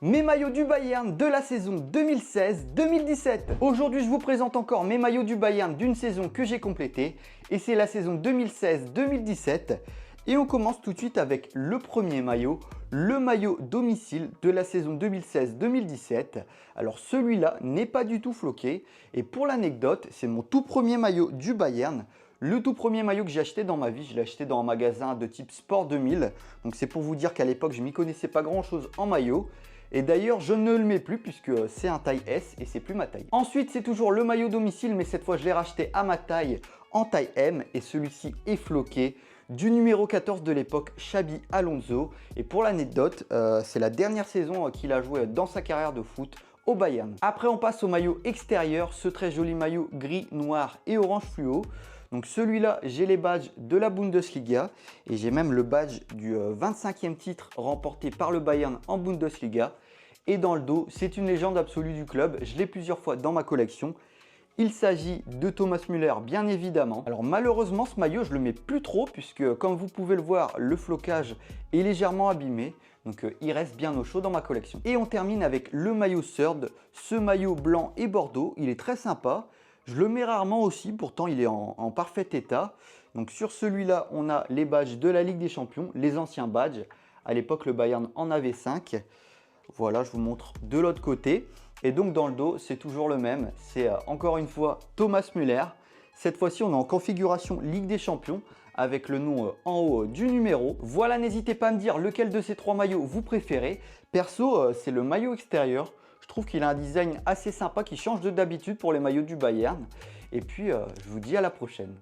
Mes maillots du Bayern de la saison 2016-2017. Aujourd'hui, je vous présente encore mes maillots du Bayern d'une saison que j'ai complétée. Et c'est la saison 2016-2017. Et on commence tout de suite avec le premier maillot, le maillot domicile de la saison 2016-2017. Alors celui-là n'est pas du tout floqué. Et pour l'anecdote, c'est mon tout premier maillot du Bayern. Le tout premier maillot que j'ai acheté dans ma vie, je l'ai acheté dans un magasin de type Sport 2000. Donc c'est pour vous dire qu'à l'époque, je ne m'y connaissais pas grand chose en maillot. Et d'ailleurs, je ne le mets plus puisque c'est un taille S et c'est plus ma taille. Ensuite, c'est toujours le maillot domicile, mais cette fois, je l'ai racheté à ma taille en taille M. Et celui-ci est floqué du numéro 14 de l'époque, Xabi Alonso. Et pour l'anecdote, c'est la dernière saison qu'il a joué dans sa carrière de foot au Bayern. Après, on passe au maillot extérieur, ce très joli maillot gris, noir et orange fluo. Donc celui-là, j'ai les badges de la Bundesliga et j'ai même le badge du 25e titre remporté par le Bayern en Bundesliga. Et dans le dos, c'est une légende absolue du club. Je l'ai plusieurs fois dans ma collection. Il s'agit de Thomas Müller, bien évidemment. Alors malheureusement, ce maillot, je le mets plus trop puisque comme vous pouvez le voir, le flocage est légèrement abîmé. Donc il reste bien au chaud dans ma collection. Et on termine avec le maillot Third. Ce maillot blanc et bordeaux, il est très sympa. Je le mets rarement aussi, pourtant il est en parfait état. Donc sur celui-là, on a les badges de la Ligue des Champions, les anciens badges. À l'époque, le Bayern en avait 5. Voilà, je vous montre de l'autre côté. Et donc dans le dos, c'est toujours le même. C'est encore une fois Thomas Müller. Cette fois-ci, on est en configuration Ligue des Champions avec le nom en haut du numéro. Voilà, n'hésitez pas à me dire lequel de ces trois maillots vous préférez. Perso, c'est le maillot extérieur. Je trouve qu'il a un design assez sympa qui change de d'habitude pour les maillots du Bayern. Et puis, je vous dis à la prochaine.